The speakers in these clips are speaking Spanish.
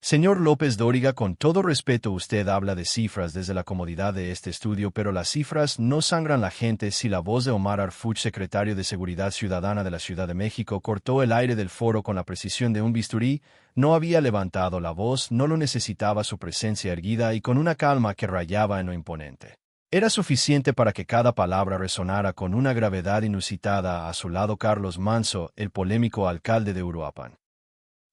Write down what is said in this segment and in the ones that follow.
Señor López Dóriga, con todo respeto, usted habla de cifras desde la comodidad de este estudio, pero las cifras no sangran la gente. Si la voz de Omar Harfuch, secretario de Seguridad Ciudadana de la Ciudad de México, cortó el aire del foro con la precisión de un bisturí, no había levantado la voz, no lo necesitaba su presencia erguida y con una calma que rayaba en lo imponente. Era suficiente para que cada palabra resonara con una gravedad inusitada. A su lado Carlos Manso, el polémico alcalde de Uruapan.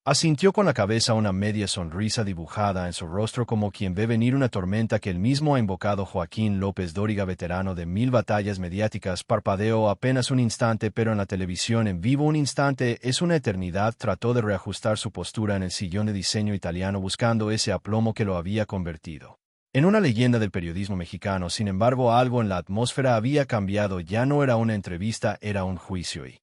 Asintió con la cabeza, una media sonrisa dibujada en su rostro como quien ve venir una tormenta que él mismo ha invocado. Joaquín López Dóriga, veterano de 1000 batallas mediáticas, parpadeó apenas un instante, pero en la televisión en vivo un instante es una eternidad. Trató de reajustar su postura en el sillón de diseño italiano buscando ese aplomo que lo había convertido en una leyenda del periodismo mexicano. Sin embargo, algo en la atmósfera había cambiado. Ya no era una entrevista, era un juicio y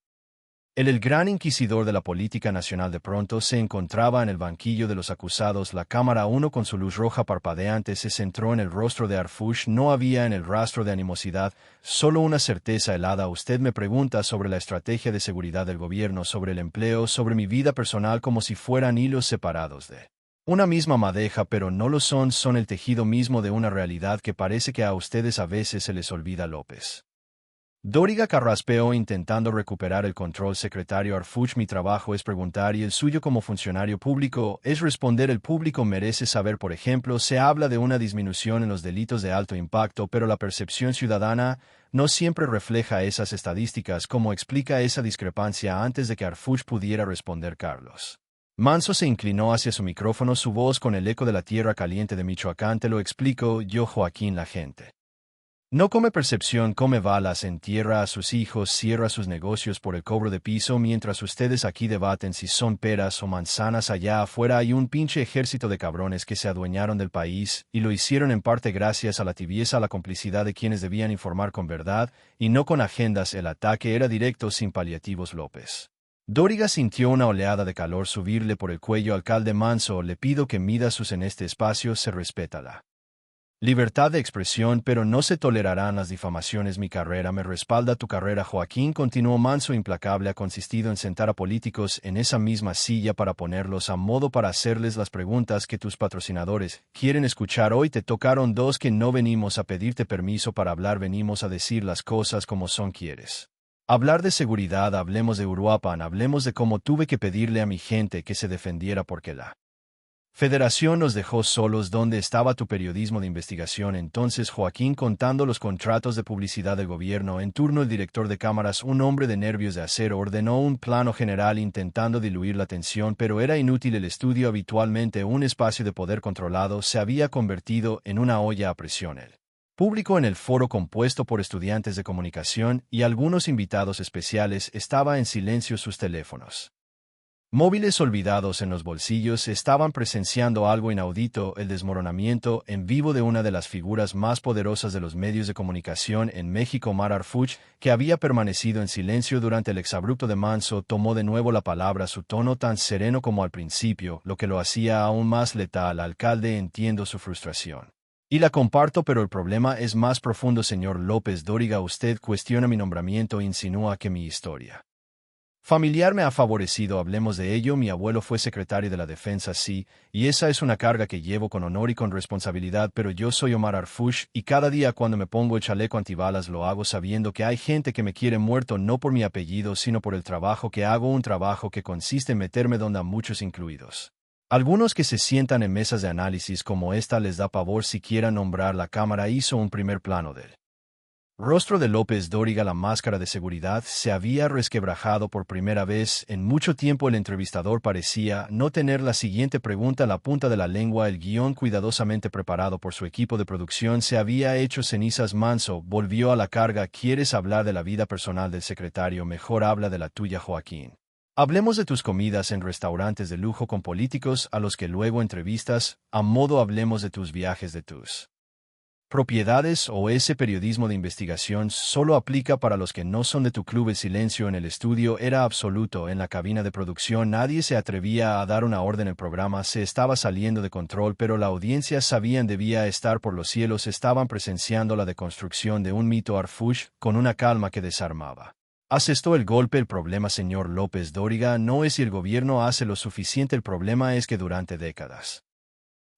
el gran inquisidor de la política nacional de pronto se encontraba en el banquillo de los acusados. La cámara 1 con su luz roja parpadeante se centró en el rostro de Harfuch. No había en el rastro de animosidad, solo una certeza helada. Usted me pregunta sobre la estrategia de seguridad del gobierno, sobre el empleo, sobre mi vida personal, como si fueran hilos separados de una misma madeja, pero no lo son, son el tejido mismo de una realidad que parece que a ustedes a veces se les olvida. López Dóriga carraspeó intentando recuperar el control. Secretario Harfuch, mi trabajo es preguntar y el suyo como funcionario público es responder. El público merece saber. Por ejemplo, se habla de una disminución en los delitos de alto impacto, pero la percepción ciudadana no siempre refleja esas estadísticas. ¿Cómo explica esa discrepancia? Antes de que Harfuch pudiera responder, Carlos Manso se inclinó hacia su micrófono, su voz con el eco de la tierra caliente de Michoacán. Te lo explico yo, Joaquín. La gente no come percepción, come balas, entierra a sus hijos, cierra sus negocios por el cobro de piso. Mientras ustedes aquí debaten si son peras o manzanas, allá afuera hay un pinche ejército de cabrones que se adueñaron del país, y lo hicieron en parte gracias a la tibieza, a la complicidad de quienes debían informar con verdad, y no con agendas. El ataque era directo, sin paliativos. López Dóriga sintió una oleada de calor subirle por el cuello. Alcalde Manso, le pido que mida sus en este espacio se respeta la libertad de expresión, pero no se tolerarán las difamaciones. Mi carrera me respalda, tu carrera, Joaquín, continuó Manso implacable. Ha consistido en sentar a políticos en esa misma silla para ponerlos a modo, para hacerles las preguntas que tus patrocinadores quieren escuchar. Hoy te tocaron dos que no venimos a pedirte permiso para hablar, venimos a decir las cosas como son. ¿Quieres hablar de seguridad? Hablemos de Uruapan, hablemos de cómo tuve que pedirle a mi gente que se defendiera porque la Federación nos dejó solos. ¿Dónde estaba tu periodismo de investigación entonces? Joaquín, contando los contratos de publicidad del gobierno en turno. El director de cámaras, un hombre de nervios de acero, ordenó un plano general intentando diluir la tensión, pero era inútil. El estudio, habitualmente un espacio de poder controlado, se había convertido en una olla a presión. El público en el foro, compuesto por estudiantes de comunicación y algunos invitados especiales, estaba en silencio. Sus teléfonos móviles olvidados en los bolsillos estaban presenciando algo inaudito: el desmoronamiento en vivo de una de las figuras más poderosas de los medios de comunicación en México. Omar Harfuch, que había permanecido en silencio durante el exabrupto de Manso, tomó de nuevo la palabra, su tono tan sereno como al principio, lo que lo hacía aún más letal. Alcalde, entiendo su frustración y la comparto, pero el problema es más profundo. Señor López Dóriga, usted cuestiona mi nombramiento, insinúa que mi historia familiar me ha favorecido. Hablemos de ello. Mi abuelo fue secretario de la Defensa, sí, y esa es una carga que llevo con honor y con responsabilidad, pero yo soy Omar Harfuch, y cada día cuando me pongo el chaleco antibalas lo hago sabiendo que hay gente que me quiere muerto, no por mi apellido, sino por el trabajo que hago, un trabajo que consiste en meterme donde a muchos, incluidos algunos que se sientan en mesas de análisis como esta, les da pavor siquiera nombrar. La cámara hizo un primer plano del rostro de López Dóriga. La máscara de seguridad se había resquebrajado por primera vez en mucho tiempo. El entrevistador parecía no tener la siguiente pregunta a la punta de la lengua. El guión, cuidadosamente preparado por su equipo de producción, se había hecho cenizas. Manso volvió a la carga. ¿Quieres hablar de la vida personal del secretario? Mejor habla de la tuya, Joaquín. Hablemos de tus comidas en restaurantes de lujo con políticos a los que luego entrevistas. A modo, hablemos de tus viajes, de tus propiedades, o ese periodismo de investigación solo aplica para los que no son de tu club. El silencio en el estudio era absoluto. En la cabina de producción nadie se atrevía a dar una orden. El programa se estaba saliendo de control, pero la audiencia sabían debía estar por los cielos. Estaban presenciando la deconstrucción de un mito. Harfuch, con una calma que desarmaba Asestó el golpe. El problema, señor López Dóriga, no es si el gobierno hace lo suficiente, el problema es que durante décadas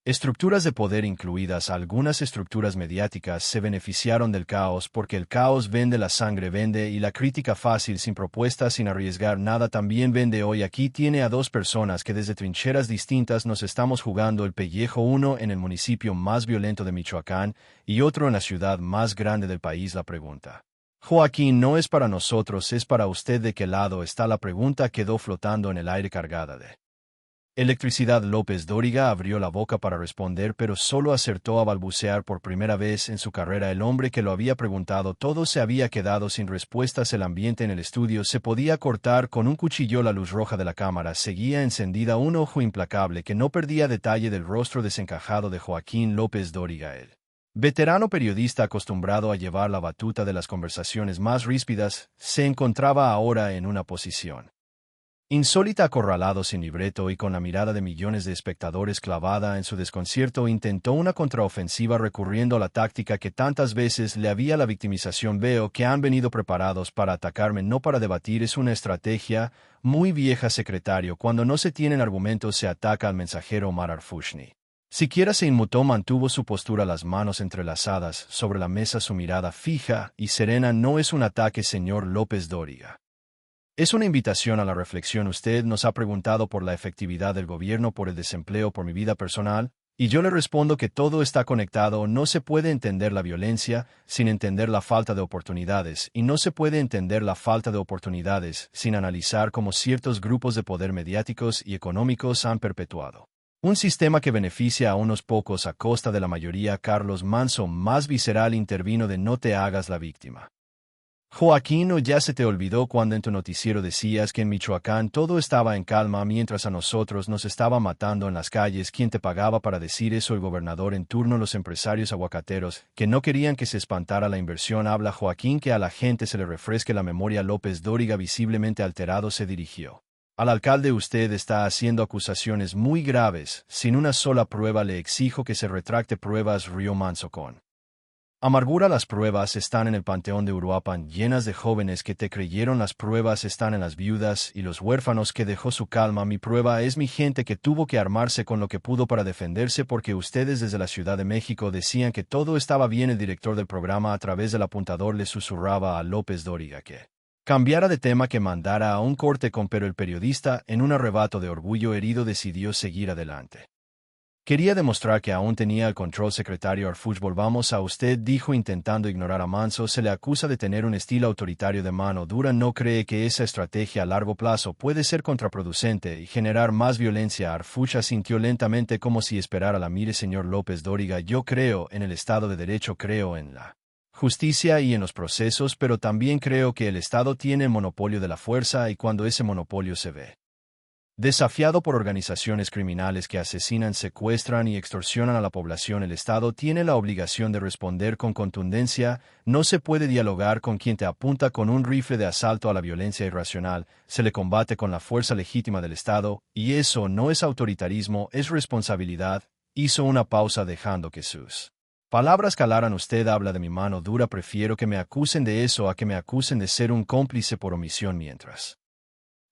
estructuras de poder, incluidas algunas estructuras mediáticas, se beneficiaron del caos porque el caos vende, la sangre vende y la crítica fácil, sin propuestas, sin arriesgar nada, también vende. Hoy aquí tiene a dos personas que desde trincheras distintas nos estamos jugando el pellejo, uno en el municipio más violento de Michoacán y otro en la ciudad más grande del país. La pregunta, Joaquín, no es para nosotros, es para usted. ¿De qué lado está? La pregunta quedó flotando en el aire cargada de electricidad. López Dóriga abrió la boca para responder, pero solo acertó a balbucear. Por primera vez en su carrera, el hombre que lo había preguntado todo se había quedado sin respuestas. El ambiente en el estudio se podía cortar con un cuchillo. La luz roja de la cámara seguía encendida, un ojo implacable que no perdía detalle del rostro desencajado de Joaquín López Dóriga. El veterano periodista, acostumbrado a llevar la batuta de las conversaciones más ríspidas, se encontraba ahora en una posición insólita. Acorralado, sin libreto y con la mirada de millones de espectadores clavada en su desconcierto, intentó una contraofensiva recurriendo a la táctica que tantas veces le había: la victimización. Veo que han venido preparados para atacarme, no para debatir. Es una estrategia muy vieja, secretario. Cuando no se tienen argumentos se ataca al mensajero. Omar Arfushni siquiera se inmutó, mantuvo su postura, las manos entrelazadas sobre la mesa, su mirada fija y serena. No es un ataque, señor López Dóriga. Es una invitación a la reflexión. Usted nos ha preguntado por la efectividad del gobierno, por el desempleo, por mi vida personal, y yo le respondo que todo está conectado. No se puede entender la violencia sin entender la falta de oportunidades, y no se puede entender la falta de oportunidades sin analizar cómo ciertos grupos de poder mediáticos y económicos han perpetuado un sistema que beneficia a unos pocos a costa de la mayoría. Carlos Manso, más visceral, intervino: de no te hagas la víctima. Joaquín, ¿o ya se te olvidó cuando en tu noticiero decías que en Michoacán todo estaba en calma mientras a nosotros nos estaba matando en las calles? ¿Quién te pagaba para decir eso? El gobernador en turno, los empresarios aguacateros, que no querían que se espantara la inversión. Habla Joaquín, que a la gente se le refresque la memoria. López Dóriga, visiblemente alterado, se dirigió al alcalde. Usted está haciendo acusaciones muy graves, sin una sola prueba. Le exijo que se retracte. Pruebas, rió Manso con amargura. Las pruebas están en el panteón de Uruapan, llenas de jóvenes que te creyeron. Las pruebas están en las viudas y los huérfanos que dejó su calma. Mi prueba es mi gente, que tuvo que armarse con lo que pudo para defenderse porque ustedes desde la Ciudad de México decían que todo estaba bien. El director del programa, a través del apuntador, le susurraba a López Dóriga que cambiara de tema, que mandara a un corte con, pero el periodista, en un arrebato de orgullo herido, decidió seguir adelante. Quería demostrar que aún tenía el control. Secretario Arfush, volvamos a usted, dijo intentando ignorar a Manso. Se le acusa de tener un estilo autoritario de mano dura. ¿No cree que esa estrategia a largo plazo puede ser contraproducente y generar más violencia? Arfush asintió lentamente, como si esperara la mire. Señor López Dóriga, yo creo en el Estado de Derecho, creo en la justicia y en los procesos, pero también creo que el Estado tiene el monopolio de la fuerza, y cuando ese monopolio se ve desafiado por organizaciones criminales que asesinan, secuestran y extorsionan a la población, el Estado tiene la obligación de responder con contundencia. No se puede dialogar con quien te apunta con un rifle de asalto a la violencia irracional. Se le combate con la fuerza legítima del Estado, y eso no es autoritarismo, es responsabilidad. Hizo una pausa, dejando que sus palabras calaran. Usted habla de mi mano dura. Prefiero que me acusen de eso a que me acusen de ser un cómplice por omisión. Mientras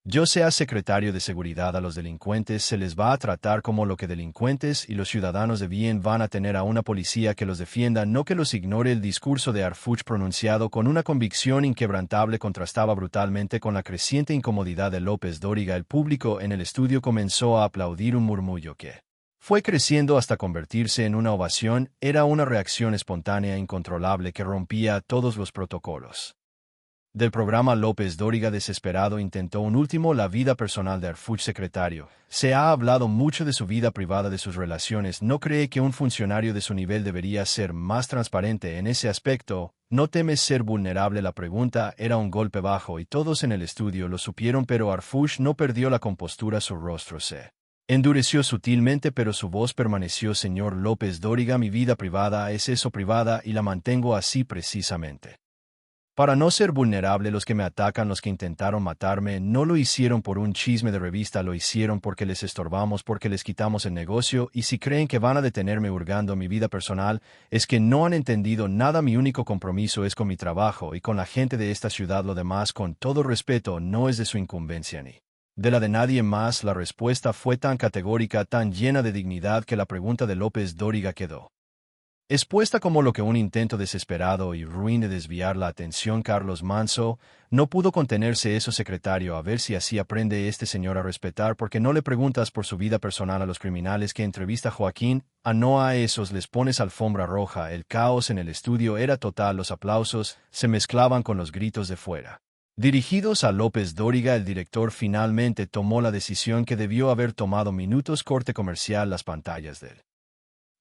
yo sea secretario de Seguridad, a los delincuentes se les va a tratar como lo que delincuentes, y los ciudadanos de bien van a tener a una policía que los defienda, no que los ignore. El discurso de Arfush, pronunciado con una convicción inquebrantable, contrastaba brutalmente con la creciente incomodidad de López Dóriga. El público en el estudio comenzó a aplaudir, un murmullo que fue creciendo hasta convertirse en una ovación. Era una reacción espontánea, incontrolable, que rompía todos los protocolos del programa. López Dóriga, desesperado, intentó un último: la vida personal de Arfush. Secretario, se ha hablado mucho de su vida privada, de sus relaciones. ¿No cree que un funcionario de su nivel debería ser más transparente en ese aspecto? ¿No temes ser vulnerable? La pregunta era un golpe bajo y todos en el estudio lo supieron, pero Arfush no perdió la compostura. Su rostro se endureció sutilmente, pero su voz permaneció: señor López Dóriga, mi vida privada es eso, privada, y la mantengo así precisamente. Para no ser vulnerable, los que me atacan, los que intentaron matarme, no lo hicieron por un chisme de revista, lo hicieron porque les estorbamos, porque les quitamos el negocio, y si creen que van a detenerme hurgando mi vida personal, es que no han entendido nada. Mi único compromiso es con mi trabajo y con la gente de esta ciudad. Lo demás, con todo respeto, no es de su incumbencia ni de la de nadie más. La respuesta fue tan categórica, tan llena de dignidad, que la pregunta de López Dóriga quedó expuesta como lo que un intento desesperado y ruin de desviar la atención. Carlos Manso no pudo contenerse. Eso, secretario, a ver si así aprende este señor a respetar, porque no le preguntas por su vida personal a los criminales que entrevista Joaquín, no a esos les pones alfombra roja. El caos en el estudio era total, los aplausos se mezclaban con los gritos de fuera. Dirigidos a López Dóriga, el director finalmente tomó la decisión que debió haber tomado minutos. Corte comercial. Las pantallas del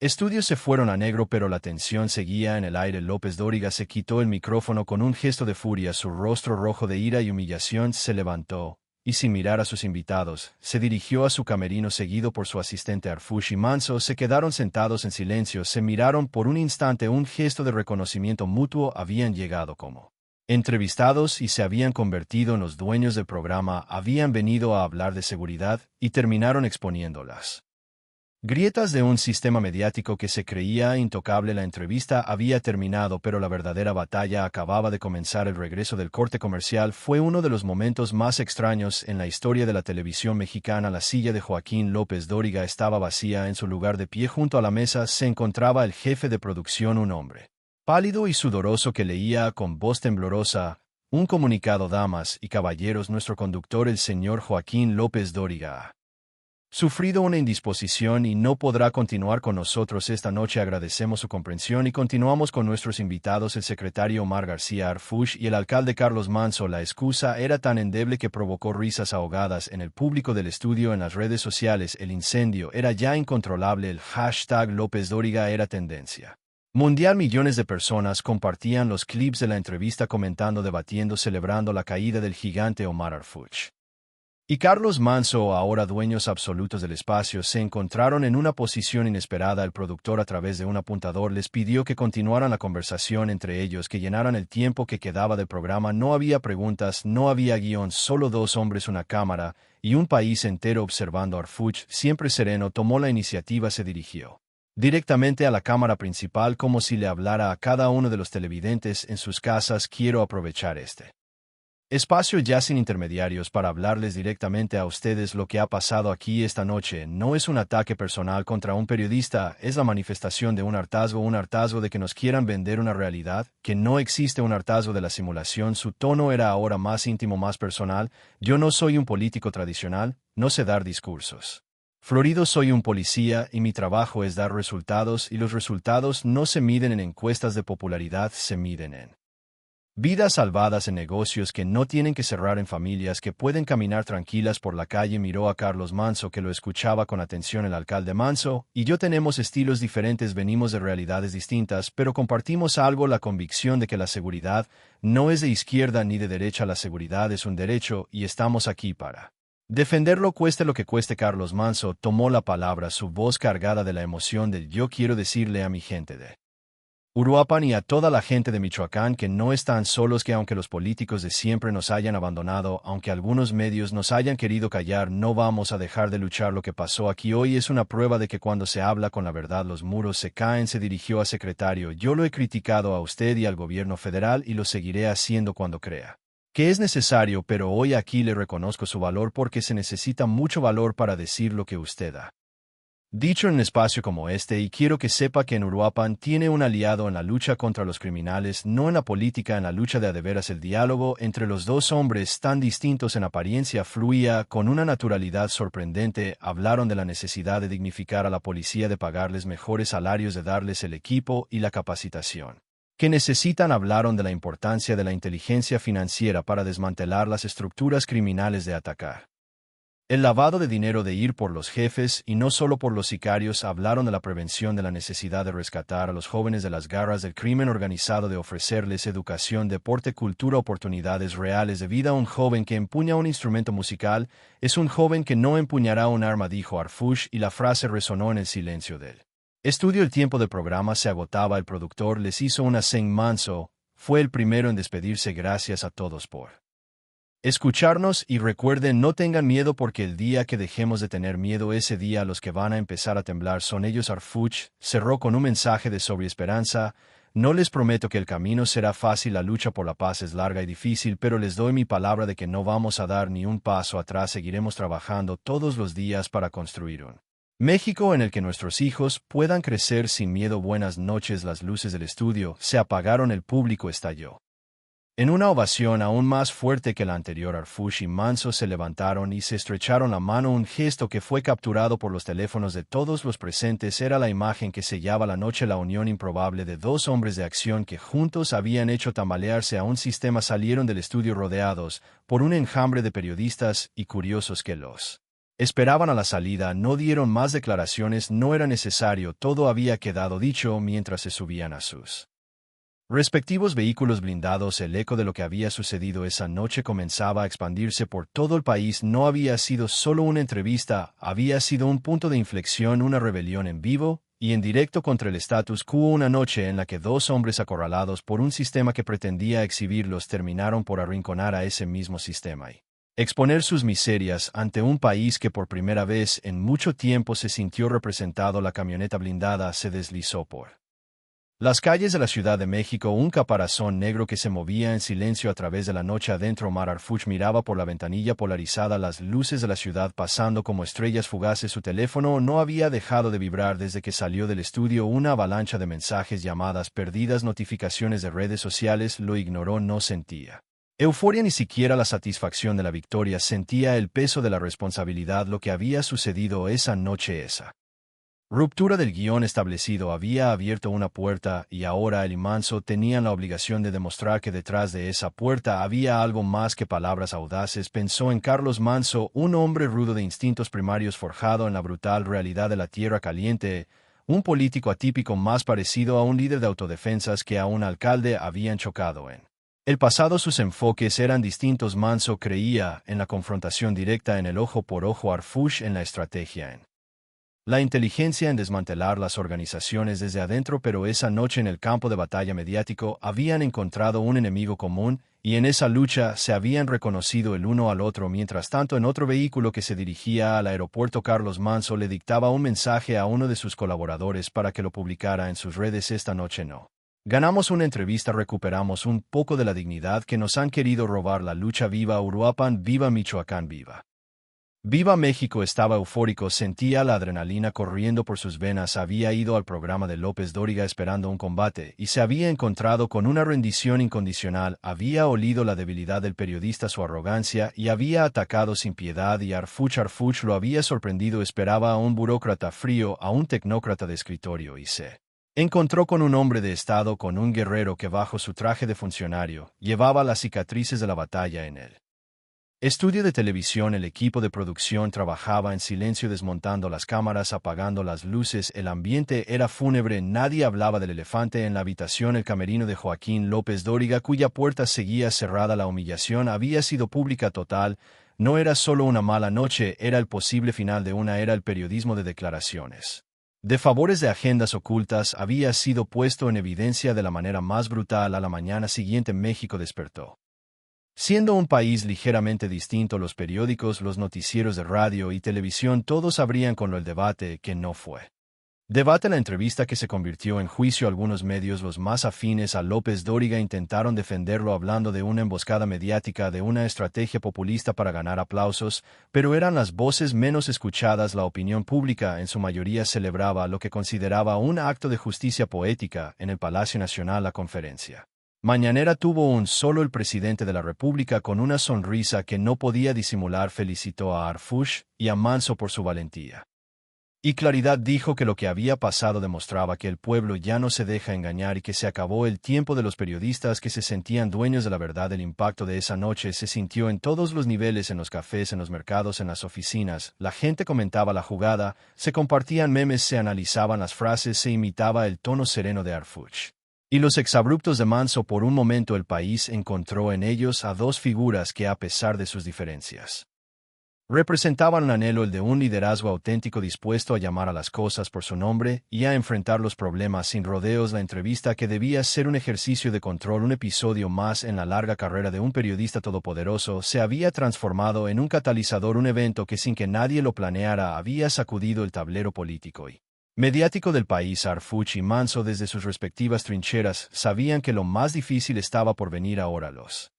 estudio se fueron a negro, pero la tensión seguía en el aire. López Dóriga se quitó el micrófono con un gesto de furia. Su rostro, rojo de ira y humillación, se levantó, y sin mirar a sus invitados, se dirigió a su camerino seguido por su asistente Arfush y Manso. Se quedaron sentados en silencio, se miraron por un instante. Un gesto de reconocimiento mutuo. Habían llegado como entrevistados y se habían convertido en los dueños del programa. Habían venido a hablar de seguridad y terminaron exponiendo las grietas de un sistema mediático que se creía intocable. La entrevista había terminado, pero la verdadera batalla acababa de comenzar. El regreso del corte comercial fue uno de los momentos más extraños en la historia de la televisión mexicana. La silla de Joaquín López Dóriga estaba vacía. En su lugar, de pie junto a la mesa, se encontraba el jefe de producción, un hombre pálido y sudoroso que leía con voz temblorosa un comunicado. Damas y caballeros, nuestro conductor, el señor Joaquín López Dóriga, ha sufrido una indisposición y no podrá continuar con nosotros esta noche. Agradecemos su comprensión y continuamos con nuestros invitados, el secretario Omar García Arfush y el alcalde Carlos Manso. La excusa era tan endeble que provocó risas ahogadas en el público del estudio. En las redes sociales, el incendio era ya incontrolable. El hashtag López Dóriga era tendencia mundial. Millones de personas compartían los clips de la entrevista, comentando, debatiendo, celebrando la caída del gigante. Omar Arfush y Carlos Manso, ahora dueños absolutos del espacio, se encontraron en una posición inesperada. El productor, a través de un apuntador, les pidió que continuaran la conversación entre ellos, que llenaran el tiempo que quedaba del programa. No había preguntas, no había guión, solo dos hombres, una cámara y un país entero observando. Arfush, siempre sereno, tomó la iniciativa. Se dirigió directamente a la cámara principal, como si le hablara a cada uno de los televidentes en sus casas. Quiero aprovechar este espacio ya sin intermediarios para hablarles directamente a ustedes. Lo que ha pasado aquí esta noche no es un ataque personal contra un periodista, es la manifestación de un hartazgo de que nos quieran vender una realidad que no existe, un hartazgo de la simulación. Su tono era ahora más íntimo, más personal. Yo no soy un político tradicional, no sé dar discursos floridos, soy un policía y mi trabajo es dar resultados, y los resultados no se miden en encuestas de popularidad, se miden en vidas salvadas, en negocios que no tienen que cerrar, en familias que pueden caminar tranquilas por la calle. Miró a Carlos Manso, que lo escuchaba con atención. El alcalde Manso y yo tenemos estilos diferentes, venimos de realidades distintas, pero compartimos algo: la convicción de que la seguridad no es de izquierda ni de derecha. La seguridad es un derecho y estamos aquí para defenderlo, cueste lo que cueste. Carlos Manso tomó la palabra, su voz cargada de la emoción del yo quiero decirle a mi gente de Uruapan y a toda la gente de Michoacán que no están solos, que aunque los políticos de siempre nos hayan abandonado, aunque algunos medios nos hayan querido callar, no vamos a dejar de luchar. Lo que pasó aquí hoy es una prueba de que cuando se habla con la verdad los muros se caen. Se dirigió a secretario: yo lo he criticado a usted y al gobierno federal y lo seguiré haciendo cuando crea que es necesario, pero hoy aquí le reconozco su valor, porque se necesita mucho valor para decir lo que usted ha dicho en un espacio como este, y quiero que sepa que en Uruapan tiene un aliado en la lucha contra los criminales, no en la política, en la lucha de a de veras. El diálogo entre los dos hombres, tan distintos en apariencia, fluía con una naturalidad sorprendente. Hablaron de la necesidad de dignificar a la policía, de pagarles mejores salarios, de darles el equipo y la capacitación que necesitan. Hablaron de la importancia de la inteligencia financiera para desmantelar las estructuras criminales, de atacar el lavado de dinero, de ir por los jefes y no solo por los sicarios. Hablaron de la prevención, de la necesidad de rescatar a los jóvenes de las garras del crimen organizado, de ofrecerles educación, deporte, cultura, oportunidades reales de vida. Un joven que empuña un instrumento musical es un joven que no empuñará un arma, dijo Arfush, y la frase resonó en el silencio del estudio. El tiempo del programa se agotaba. El productor les hizo una seña. Manso fue el primero en despedirse. Gracias a todos por escucharnos y recuerden, no tengan miedo porque el día que dejemos de tener miedo, ese día los que van a empezar a temblar son ellos. Harfuch cerró con un mensaje de sobreesperanza. No les prometo que el camino será fácil, la lucha por la paz es larga y difícil, pero les doy mi palabra de que no vamos a dar ni un paso atrás, seguiremos trabajando todos los días para construir un México en el que nuestros hijos puedan crecer sin miedo. Buenas noches. Las luces del estudio se apagaron, el público estalló en una ovación aún más fuerte que la anterior. Harfuch y Manso se levantaron y se estrecharon la mano, un gesto que fue capturado por los teléfonos de todos los presentes. Era la imagen que sellaba la noche, la unión improbable de dos hombres de acción que juntos habían hecho tambalearse a un sistema. Salieron del estudio rodeados por un enjambre de periodistas y curiosos que los esperaban a la salida. No dieron más declaraciones, no era necesario, todo había quedado dicho mientras se subían a sus respectivos vehículos blindados. El eco de lo que había sucedido esa noche comenzaba a expandirse por todo el país. No había sido solo una entrevista, había sido un punto de inflexión, una rebelión en vivo y en directo contra el status quo. Una noche en la que dos hombres acorralados por un sistema que pretendía exhibirlos terminaron por arrinconar a ese mismo sistema y exponer sus miserias ante un país que por primera vez en mucho tiempo se sintió representado. La camioneta blindada se deslizó por las calles de la Ciudad de México, un caparazón negro que se movía en silencio a través de la noche adentro. Omar Harfuch miraba por la ventanilla polarizada las luces de la ciudad pasando como estrellas fugaces. Su teléfono no había dejado de vibrar desde que salió del estudio. Una avalancha de mensajes, llamadas perdidas, notificaciones de redes sociales. Lo ignoró, no sentía euforia ni siquiera la satisfacción de la victoria. Sentía el peso de la responsabilidad. Lo que había sucedido esa noche, esa ruptura del guión establecido, había abierto una puerta y ahora él y Manso tenían la obligación de demostrar que detrás de esa puerta había algo más que palabras audaces. Pensó en Carlos Manso, un hombre rudo de instintos primarios forjado en la brutal realidad de la tierra caliente, un político atípico más parecido a un líder de autodefensas que a un alcalde. Habían chocado en el pasado, sus enfoques eran distintos. Manso creía en la confrontación directa, en el ojo por ojo; Harfuch en la estrategia, en la inteligencia, en desmantelar las organizaciones desde adentro. Pero esa noche en el campo de batalla mediático habían encontrado un enemigo común y en esa lucha se habían reconocido el uno al otro. Mientras tanto, en otro vehículo que se dirigía al aeropuerto, Carlos Manso le dictaba un mensaje a uno de sus colaboradores para que lo publicara en sus redes. Esta noche no ganamos una entrevista, recuperamos un poco de la dignidad que nos han querido robar. La lucha viva Uruapan, viva Michoacán, viva ¡viva México! Estaba eufórico, sentía la adrenalina corriendo por sus venas. Había ido al programa de López Dóriga esperando un combate y se había encontrado con una rendición incondicional. Había olido la debilidad del periodista, su arrogancia, y había atacado sin piedad. Y Harfuch lo había sorprendido. Esperaba a un burócrata frío, a un tecnócrata de escritorio, y se encontró con un hombre de Estado, con un guerrero que bajo su traje de funcionario llevaba las cicatrices de la batalla en él. Estudio de televisión. El equipo de producción trabajaba en silencio, desmontando las cámaras, apagando las luces. El ambiente era fúnebre. Nadie hablaba del elefante en la habitación, el camerino de Joaquín López Dóriga, cuya puerta seguía cerrada. La humillación había sido pública, total. No era solo una mala noche, era el posible final de una era. El periodismo de declaraciones de favores, de agendas ocultas, había sido puesto en evidencia de la manera más brutal. A la mañana siguiente, México despertó siendo un país ligeramente distinto. Los periódicos, los noticieros de radio y televisión, todos abrían con el debate que no fue debate, la entrevista que se convirtió en juicio. Algunos medios, los más afines a López Dóriga, intentaron defenderlo hablando de una emboscada mediática, de una estrategia populista para ganar aplausos, pero eran las voces menos escuchadas. La opinión pública en su mayoría celebraba lo que consideraba un acto de justicia poética. En el Palacio Nacional, la conferencia mañanera tuvo un solo el presidente de la República. Con una sonrisa que no podía disimular, felicitó a Harfuch y a Manso por su valentía y claridad. Dijo que lo que había pasado demostraba que el pueblo ya no se deja engañar y que se acabó el tiempo de los periodistas que se sentían dueños de la verdad. El impacto de esa noche se sintió en todos los niveles, en los cafés, en los mercados, en las oficinas. La gente comentaba la jugada, se compartían memes, se analizaban las frases, se imitaba el tono sereno de Harfuch y los exabruptos de Manso. Por un momento el país encontró en ellos a dos figuras que, a pesar de sus diferencias, Representaban un anhelo, el de un liderazgo auténtico dispuesto a llamar a las cosas por su nombre y a enfrentar los problemas sin rodeos. La entrevista, que debía ser un ejercicio de control, un episodio más en la larga carrera de un periodista todopoderoso, se había transformado en un catalizador, un evento que sin que nadie lo planeara había sacudido el tablero político y mediático del país. Arfuch y Manso, desde sus respectivas trincheras, sabían que lo más difícil estaba por venir. Ahora los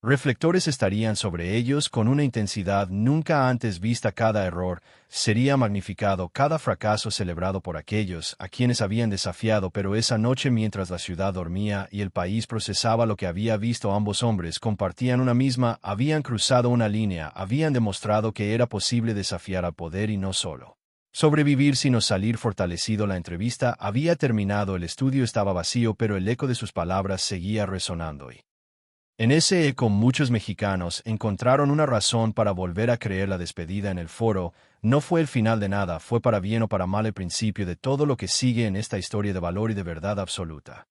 reflectores estarían sobre ellos con una intensidad nunca antes vista. Cada error sería magnificado, cada fracaso celebrado por aquellos a quienes habían desafiado. Pero esa noche, mientras la ciudad dormía y el país procesaba lo que había visto, ambos hombres compartían una misma, habían cruzado una línea, habían demostrado que era posible desafiar al poder y no solo sobrevivir, sino salir fortalecido. La entrevista había terminado, el estudio estaba vacío, pero el eco de sus palabras seguía resonando y en ese eco muchos mexicanos encontraron una razón para volver a creer. La despedida en el foro no fue el final de nada, fue para bien o para mal el principio de todo lo que sigue en esta historia de valor y de verdad absoluta.